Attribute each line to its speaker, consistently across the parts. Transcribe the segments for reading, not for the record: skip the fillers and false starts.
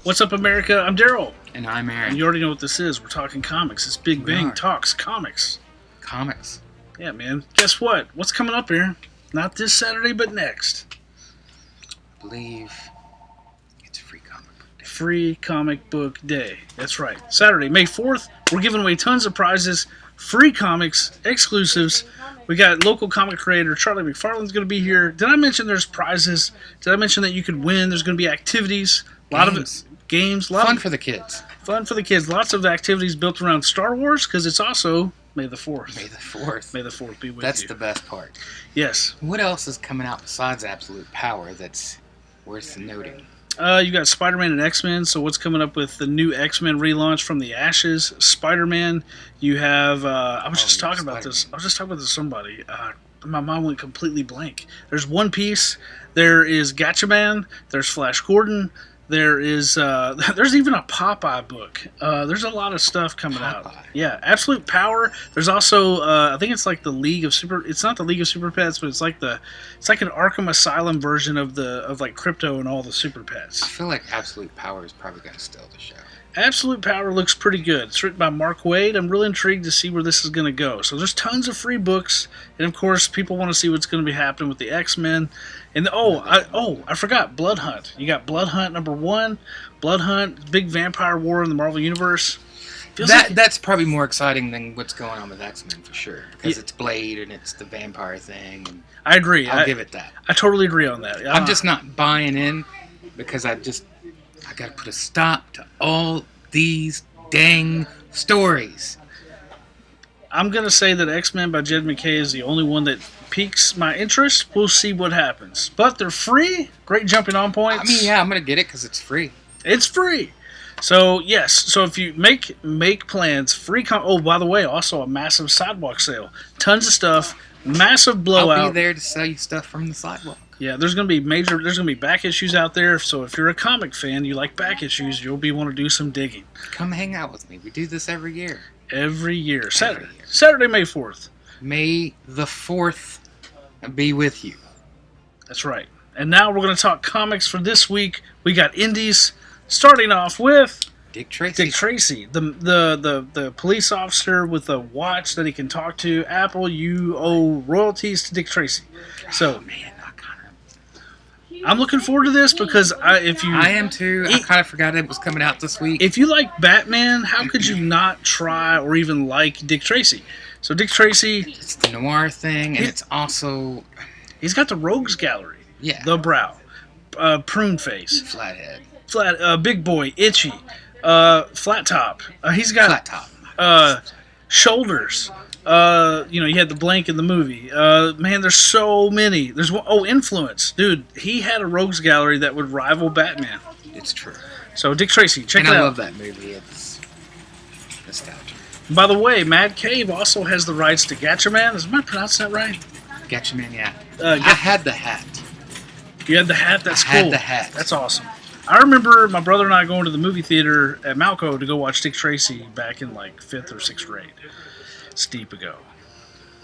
Speaker 1: What's up, America? I'm Daryl.
Speaker 2: And I'm
Speaker 1: And
Speaker 2: Aaron.
Speaker 1: you already know what this is. We're talking comics. It's Big
Speaker 2: We
Speaker 1: Bang
Speaker 2: are.
Speaker 1: Talks Comics.
Speaker 2: Comics.
Speaker 1: Yeah, man. Guess what? What's coming up here? Not this Saturday, but next.
Speaker 2: I believe it's Free Comic Book Day.
Speaker 1: Free Comic Book Day. That's right. Saturday, May 4th. We're giving away tons of prizes, free comics, exclusives. We got local comic creator Charlie McFarlane's going to be here. Did I mention there's prizes? Did I mention that you could win? There's going to be activities. A lot of it. Games.
Speaker 2: Fun for the kids.
Speaker 1: Fun for the kids. Lots of activities built around Star Wars because it's also May the 4th.
Speaker 2: May the 4th.
Speaker 1: May the 4th be with
Speaker 2: That's
Speaker 1: you.
Speaker 2: the best part.
Speaker 1: Yes.
Speaker 2: What else is coming out besides Absolute Power that's worth noting?
Speaker 1: You got Spider-Man and X-Men. So what's coming up with the new X-Men relaunch from the Ashes? Spider-Man. You have. I was just talking about this. I was just talking about this to somebody. My mind went completely blank. There's One Piece. There is Gatchaman. There's Flash Gordon. There is. There's even a Popeye book. There's a lot of stuff coming out. Yeah, Absolute Power. There's also. I think it's like the League of Super. It's not the League of Super Pets, but it's like the. It's like an Arkham Asylum version of like Crypto and all the Super
Speaker 2: I
Speaker 1: Pets.
Speaker 2: feel like Absolute Power is probably going to steal the show.
Speaker 1: Absolute Power looks pretty good. It's written by Mark Waid. I'm really intrigued to see where this is going to go. So there's tons of free books, and of course, people want to see what's going to be happening with the X-Men. And I forgot Blood Hunt. You got Blood Hunt #1, Blood Hunt, big vampire war in the Marvel Universe.
Speaker 2: That's probably more exciting than what's going on with X-Men for sure, because it's Blade and it's the vampire thing. And
Speaker 1: I agree.
Speaker 2: I'll give it that.
Speaker 1: I totally agree on that.
Speaker 2: I'm just not buying in because I got to put a stop to all these dang stories.
Speaker 1: I'm going to say that X-Men by Jed McKay is the only one that piques my interest. We'll see what happens. But they're free. Great jumping on points.
Speaker 2: I mean, yeah, I'm going to get it because it's free.
Speaker 1: It's free. So, yes. So, if you make plans, oh, by the way, also a massive sidewalk sale. Tons of stuff. Massive blowout.
Speaker 2: I'll be there to sell you stuff from the sidewalk.
Speaker 1: Yeah, there's going to be back issues out there. So, if you're a comic fan, you like back issues, you'll want to do some digging.
Speaker 2: Come hang out with me. We do this every year.
Speaker 1: Every year. Saturday, May 4th.
Speaker 2: May the 4th be with you.
Speaker 1: That's right. And now we're going to talk comics for this week. We got indies, starting off with
Speaker 2: Dick Tracy.
Speaker 1: Dick Tracy, the police officer with a watch that he can talk to. Apple, you owe royalties to Dick Tracy. So,
Speaker 2: man,
Speaker 1: I'm looking forward to this because
Speaker 2: I am too. I kind of forgot it was coming out this week.
Speaker 1: If you like Batman, how could you not try or even like Dick Tracy? So Dick Tracy,
Speaker 2: it's the noir thing, and it's also
Speaker 1: he's got the rogues gallery.
Speaker 2: Yeah.
Speaker 1: The brow, prune face,
Speaker 2: flathead,
Speaker 1: big boy, itchy, flat top. He's got
Speaker 2: flat top.
Speaker 1: Shoulders. You had the blank in the movie. Man, there's so many. There's one, influence, dude. He had a rogues gallery that would rival Batman.
Speaker 2: It's true.
Speaker 1: So Dick Tracy, check it out.
Speaker 2: And I love that movie. It's nostalgia.
Speaker 1: By the way, Mad Cave also has the rights to Gatchaman. Am I pronouncing that right?
Speaker 2: Gatchaman, yeah. I had the hat.
Speaker 1: You had the hat? That's cool.
Speaker 2: I had the hat.
Speaker 1: That's awesome. I remember my brother and I going to the movie theater at Malco to go watch Dick Tracy back in like 5th or 6th grade. It's deep ago.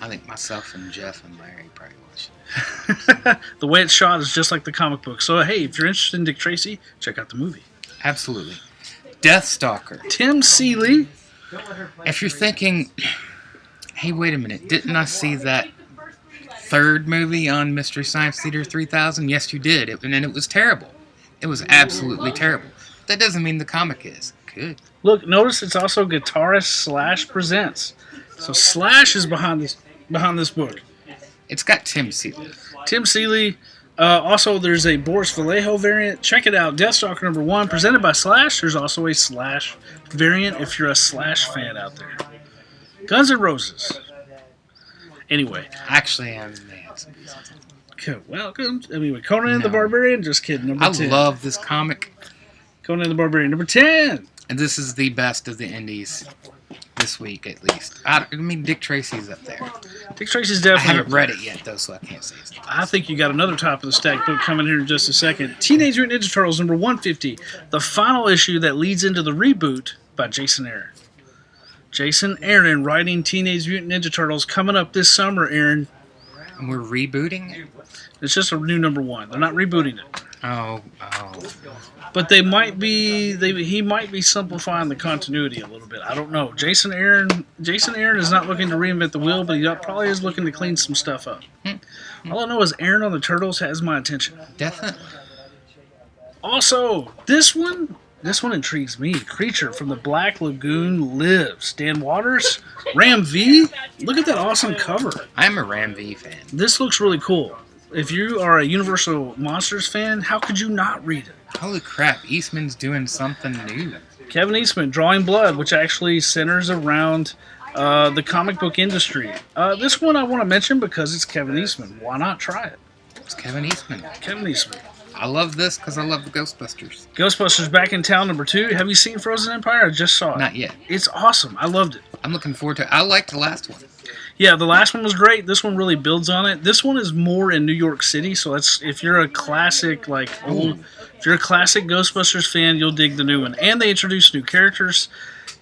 Speaker 2: I think myself and Jeff and Larry probably watched it.
Speaker 1: The way it's shot is just like the comic book. So, hey, if you're interested in Dick Tracy, check out the movie.
Speaker 2: Absolutely. Deathstalker.
Speaker 1: Tim Seeley.
Speaker 2: If you're thinking, hey, wait a minute, didn't I see that third movie on Mystery Science Theater 3000? Yes, you did. And it was terrible. It was absolutely terrible. That doesn't mean the comic is. Good.
Speaker 1: Look, notice it's also guitarist Slash presents. So Slash is behind this book.
Speaker 2: It's got Tim Seeley.
Speaker 1: Tim Seeley. Also, there's a Boris Vallejo variant. Check it out. Deathstalker #1, presented by Slash. There's also a Slash variant if you're a Slash fan out there. Guns N' Roses. Anyway.
Speaker 2: Actually, I'm mad.
Speaker 1: Welcome. Anyway, Conan the Barbarian. Just kidding. Number 10.
Speaker 2: I love this comic.
Speaker 1: Conan the Barbarian. Number 10.
Speaker 2: And this is the best of the indies this week, at least. I mean, Dick Tracy's up there.
Speaker 1: Dick Tracy's definitely.
Speaker 2: I haven't read it yet, though, so I can't say it's the best.
Speaker 1: I think you got another top of the stack book coming here in just a second. Teenage Mutant Ninja Turtles number 150, the final issue that leads into the reboot by Jason Aaron. Jason Aaron writing Teenage Mutant Ninja Turtles coming up this summer, Aaron.
Speaker 2: And we're rebooting it?
Speaker 1: It's just a new number 1. They're not rebooting it.
Speaker 2: Oh.
Speaker 1: But they might be. He might be simplifying the continuity a little bit. I don't know. Jason Aaron is not looking to reinvent the wheel, but he probably is looking to clean some stuff up. All I know is Aaron on the Turtles has my attention.
Speaker 2: Definitely.
Speaker 1: Also, this one intrigues me. Creature from the Black Lagoon lives. Dan Waters, Ram V. Look at that awesome cover.
Speaker 2: I'm a Ram V fan.
Speaker 1: This looks really cool. If you are a Universal Monsters fan, how could you not read it?
Speaker 2: Holy crap, Eastman's doing something new.
Speaker 1: Kevin Eastman, Drawing Blood, which actually centers around the comic book industry. This one I want to mention because it's Kevin Eastman. Why not try it?
Speaker 2: It's Kevin Eastman.
Speaker 1: Kevin Eastman.
Speaker 2: I love this because I love the Ghostbusters.
Speaker 1: Ghostbusters Back in Town #2. Have you seen Frozen Empire? I just saw it.
Speaker 2: Not yet.
Speaker 1: It's awesome. I loved it.
Speaker 2: I'm looking forward to it. I liked the last one.
Speaker 1: Yeah, the last one was great. This one really builds on it. This one is more in New York City, so that's if you're a classic if you're a classic Ghostbusters fan, you'll dig the new one. And they introduce new characters,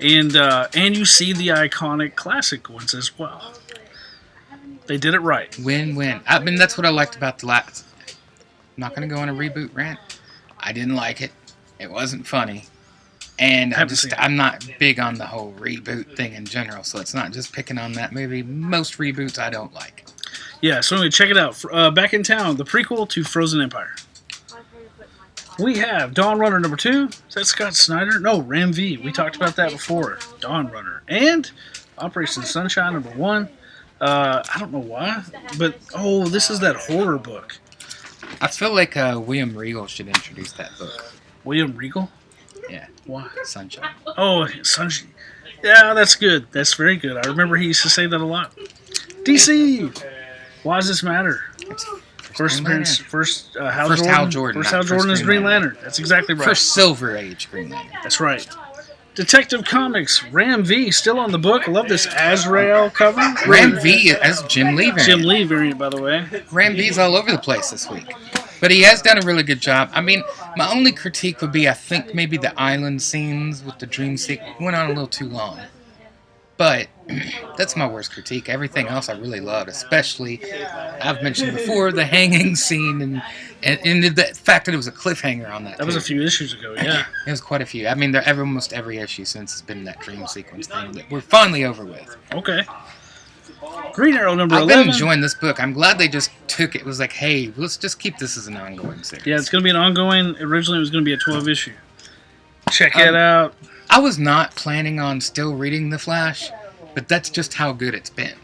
Speaker 1: and you see the iconic classic ones as well. They did it right.
Speaker 2: Win-win. I mean, that's what I liked about the last. I'm not going to go on a reboot rant. I didn't like it. It wasn't funny. And I'm not big on the whole reboot thing in general, so it's not just picking on that movie. Most reboots I don't like.
Speaker 1: Yeah, so anyway, check it out. Back in Town, the prequel to Frozen Empire. We have Dawn Runner #2. Is that Scott Snyder? No, Ram V. We talked about that before. Dawn Runner. And Operation Sunshine #1. I don't know why, but this is that horror book.
Speaker 2: I feel like William Regal should introduce that book.
Speaker 1: William Regal?
Speaker 2: Yeah.
Speaker 1: Why?
Speaker 2: Sunshine.
Speaker 1: Oh, Sunshine. Yeah, that's good. That's very good. I remember he used to say that a lot. DC! Why does this matter? First appearance, Hal Jordan. First Hal Jordan is Green Lantern. That's exactly right.
Speaker 2: First Silver Age Green Lantern.
Speaker 1: That's right. Detective Comics, Ram V, still on the book. I love this Azrael cover.
Speaker 2: Ram V as Jim Lee variant.
Speaker 1: Jim Lee variant, by the way.
Speaker 2: Ram V's all over the place this week. But he has done a really good job. I mean, my only critique would be I think maybe the island scenes with the dream sequence went on a little too long. But that's my worst critique. Everything else I really loved, especially, I've mentioned before, the hanging scene and the fact that it was a cliffhanger on that.
Speaker 1: That was a few issues ago, yeah.
Speaker 2: It was quite a few. I mean, almost every issue since has been that dream sequence thing that we're finally over with.
Speaker 1: Okay. Green Arrow #11.
Speaker 2: I've been enjoying this book. I'm glad they just took it. It was like, hey, let's just keep this as an ongoing series.
Speaker 1: Yeah, it's going to be an ongoing. Originally, it was going to be a 12 issue. Check it out.
Speaker 2: I was not planning on still reading The Flash, but that's just how good it's been.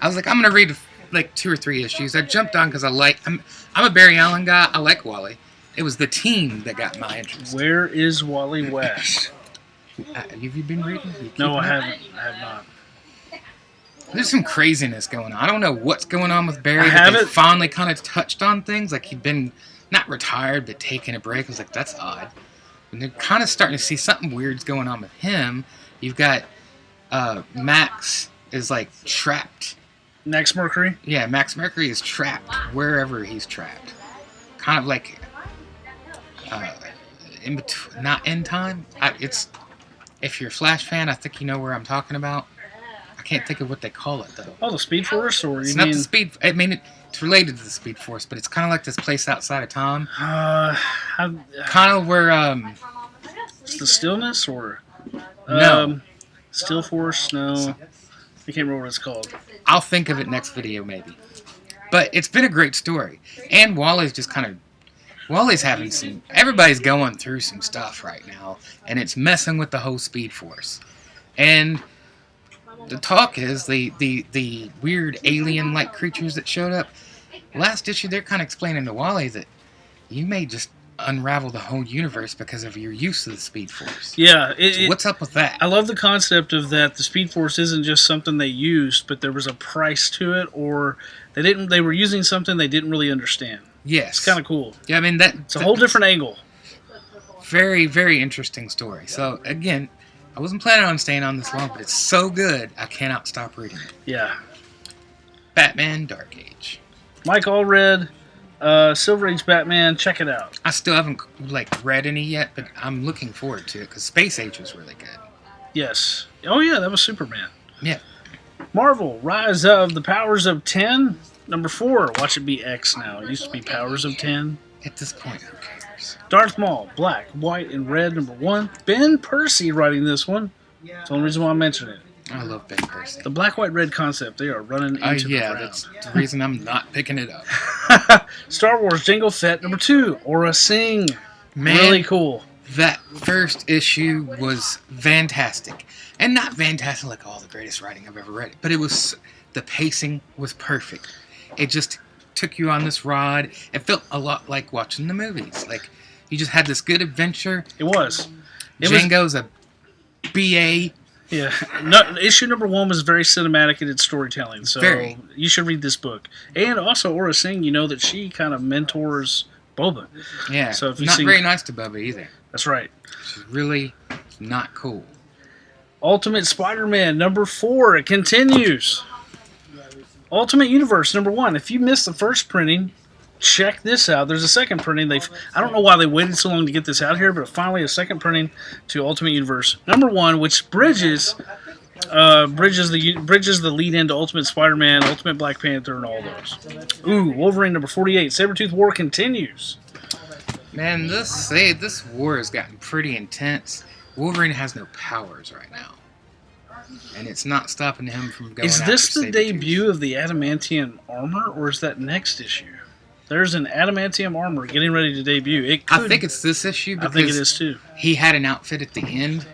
Speaker 2: I was like, I'm going to read like 2 or 3 issues. I jumped on because I'm a Barry Allen guy. I like Wally. It was the team that got my interest.
Speaker 1: Where is Wally West?
Speaker 2: Have you been reading?
Speaker 1: No, I haven't. I have not.
Speaker 2: There's some craziness going on. I don't know what's going on with Barry, but they finally kind of touched on things. Like he'd been not retired, but taking a break. I was like, that's odd. And they're kind of starting to see something weird's going on with him. You've got Max is like trapped.
Speaker 1: Max Mercury?
Speaker 2: Yeah, Max Mercury is trapped wherever he's trapped. Kind of like in between, not in time. If you're a Flash fan, I think you know where I'm talking about. I can't think of what they call it though.
Speaker 1: Oh, the Speed Force, or
Speaker 2: it's not the Speed. I mean, it's related to the Speed Force, but it's kind of like this place outside of Tom. Kind of where
Speaker 1: it's the Stillness, or
Speaker 2: no,
Speaker 1: Still Force. No, I can't remember what it's called.
Speaker 2: I'll think of it next video maybe. But it's been a great story, and Wally's having some. Everybody's going through some stuff right now, and it's messing with the whole Speed Force, and. The talk is the weird alien-like creatures that showed up. Last issue, they're kind of explaining to Wally that you may just unravel the whole universe because of your use of the Speed Force.
Speaker 1: Yeah.
Speaker 2: What's up with that?
Speaker 1: I love the concept of that the Speed Force isn't just something they used, but there was a price to it, or they were using something they didn't really understand.
Speaker 2: Yes.
Speaker 1: It's kind of cool.
Speaker 2: Yeah, I mean,
Speaker 1: it's a whole different angle.
Speaker 2: Very, very interesting story. So, again, I wasn't planning on staying on this long, but it's so good, I cannot stop reading it.
Speaker 1: Yeah.
Speaker 2: Batman Dark Age.
Speaker 1: Mike Allred, Silver Age Batman, check it out.
Speaker 2: I still haven't read any yet, but I'm looking forward to it, because Space Age was really good.
Speaker 1: Yes. Oh, yeah, that was Superman.
Speaker 2: Yeah.
Speaker 1: Marvel, Rise of the Powers of 10. Number 4, watch it be X now. It used to be Powers of 10.
Speaker 2: At this point, who cares?
Speaker 1: Darth Maul, black, white, and red, number 1. Ben Percy writing this one. That's the only reason why I'm mentioning it.
Speaker 2: I love Ben Percy.
Speaker 1: The black, white, red concept, they are running into the ground.
Speaker 2: That's the reason I'm not picking it up.
Speaker 1: Star Wars Jango Fett, number 2. Aura Singh.
Speaker 2: Man,
Speaker 1: really cool.
Speaker 2: That first issue was fantastic. And not fantastic like all the greatest writing I've ever read. But the pacing was perfect. It just took you on this ride. It felt a lot like watching the movies. Like, you just had this good adventure.
Speaker 1: It was.
Speaker 2: Django's a BA.
Speaker 1: Yeah. No, issue number 1 was very cinematic in its storytelling. So you should read this book. And also, Aura Singh, you know that she kind of mentors Boba.
Speaker 2: Yeah.
Speaker 1: So if
Speaker 2: not very nice to Boba either.
Speaker 1: That's right.
Speaker 2: She's really not cool.
Speaker 1: Ultimate Spider-Man number 4. It continues. Ultimate Universe number 1. If you missed the first printing, check this out. There's a second printing. I don't know why they waited so long to get this out here, but finally a second printing to Ultimate Universe number 1, which bridges the lead into Ultimate Spider-Man, Ultimate Black Panther, and all those. Ooh, Wolverine number 48. Sabretooth War continues.
Speaker 2: Man, this war has gotten pretty intense. Wolverine has no powers right now. And it's not stopping him from going
Speaker 1: Is
Speaker 2: after
Speaker 1: this the
Speaker 2: Sabretooth.
Speaker 1: debut of the adamantium armor, or is that next issue? There's an adamantium armor getting ready to debut.
Speaker 2: I think it's this issue because
Speaker 1: I think it is too.
Speaker 2: He had an outfit at the end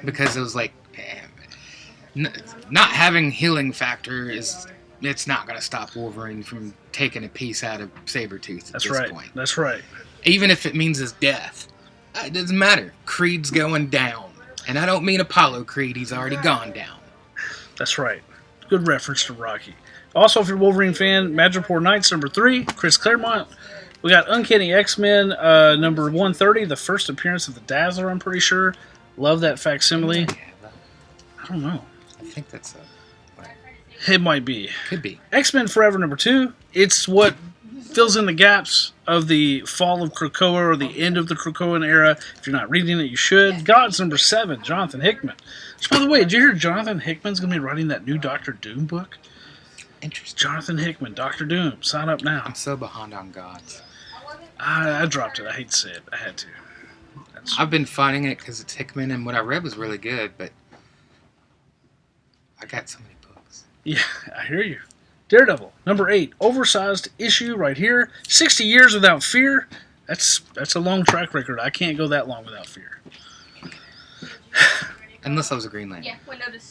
Speaker 2: because it was like, not having healing factor it's not going to stop Wolverine from taking a piece out of Sabretooth at this point.
Speaker 1: That's right.
Speaker 2: Even if it means his death. It doesn't matter. Creed's going down. And I don't mean Apollo Creed. He's already gone down.
Speaker 1: That's right. Good reference to Rocky. Also, if you're a Wolverine fan, Madripoor Knights number 3, Chris Claremont. We got Uncanny X-Men number 130, the first appearance of the Dazzler, I'm pretty sure. Love that facsimile. I don't know.
Speaker 2: I think that's
Speaker 1: It might be.
Speaker 2: Could be.
Speaker 1: X-Men Forever number 2. It's what fills in the gaps of the fall of Krakoa or the end of the Krakoan era. If you're not reading it, you should. Gods number 7, Jonathan Hickman. Which, by the way, did you hear Jonathan Hickman's going to be writing that new Doctor Doom book?
Speaker 2: Interesting.
Speaker 1: Jonathan Hickman, Doctor Doom. Sign up now.
Speaker 2: I'm so behind on Gods.
Speaker 1: I dropped it. I hate to say it. I had to.
Speaker 2: I've been fighting it because it's Hickman, and what I read was really good, but I got so many books.
Speaker 1: Yeah, I hear you. Daredevil, number 8. Oversized issue right here. 60 Years Without Fear. That's a long track record. I can't go that long without fear.
Speaker 2: Unless I was a Green Lantern.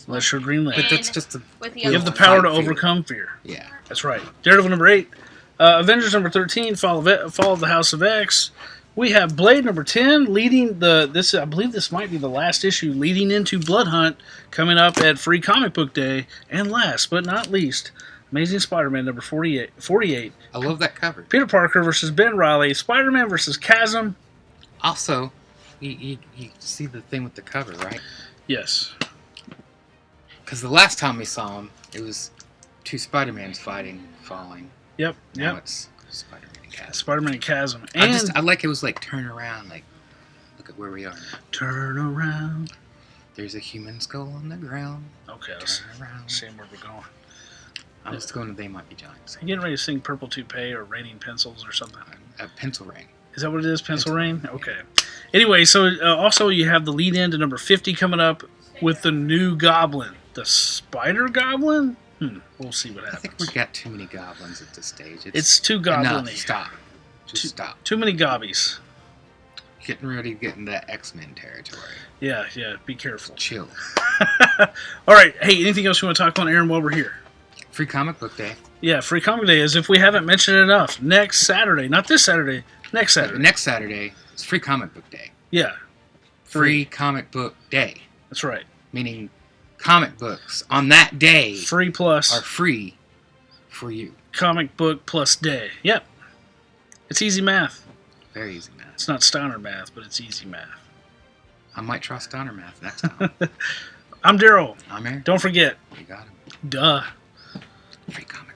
Speaker 1: Unless you're Green Lantern.
Speaker 2: But that's just
Speaker 1: you have the power to overcome fear.
Speaker 2: Yeah.
Speaker 1: That's right. Daredevil number 8. Avengers number 13, Fall of the House of X. We have Blade number 10 leading I believe this might be the last issue leading into Blood Hunt coming up at Free Comic Book Day. And last but not least, Amazing Spider-Man number 48.
Speaker 2: I love that cover.
Speaker 1: Peter Parker versus Ben Reilly. Spider-Man versus Chasm.
Speaker 2: Also, you see the thing with the cover, right?
Speaker 1: Yes.
Speaker 2: Because the last time we saw him, it was 2 Spider-Mans falling.
Speaker 1: Yep.
Speaker 2: Now it's Spider-Man and Chasm.
Speaker 1: Spider-Man and Chasm. And
Speaker 2: I like it was like turn around, like look at where we are now.
Speaker 1: Turn around.
Speaker 2: There's a human skull on the ground.
Speaker 1: Okay,
Speaker 2: turn around.
Speaker 1: Seeing where we're going.
Speaker 2: I was going to They Might Be Giants.
Speaker 1: You getting ready to sing Purple Toupee or Raining Pencils or something?
Speaker 2: Pencil Rain.
Speaker 1: Is that what it is? Pencil Rain? Okay. Anyway, so also you have the lead in to number 50 coming up with the new Goblin. The Spider Goblin? We'll see what happens.
Speaker 2: I think we got too many goblins at this stage.
Speaker 1: It's too goblin-y.
Speaker 2: Stop. Just stop.
Speaker 1: Too many gobbies.
Speaker 2: Getting ready to get in that X-Men territory.
Speaker 1: Yeah, be careful.
Speaker 2: Chill.
Speaker 1: All right. Hey, anything else you want to talk about, Aaron, while we're here?
Speaker 2: Free Comic Book Day.
Speaker 1: Yeah, Free Comic Day, as if we haven't mentioned it enough. Next Saturday. Not this Saturday. Next Saturday.
Speaker 2: Next Saturday is Free Comic Book Day.
Speaker 1: Yeah.
Speaker 2: Free Comic Book Day.
Speaker 1: That's right.
Speaker 2: Meaning comic books on that day
Speaker 1: free plus
Speaker 2: are free for you.
Speaker 1: Comic book plus day. Yep. It's easy math.
Speaker 2: Very easy math.
Speaker 1: It's not Steiner math, but it's easy math.
Speaker 2: I might try Steiner math next time.
Speaker 1: I'm Daryl.
Speaker 2: I'm Aaron.
Speaker 1: Don't forget.
Speaker 2: You got him.
Speaker 1: Duh.
Speaker 2: Free Comic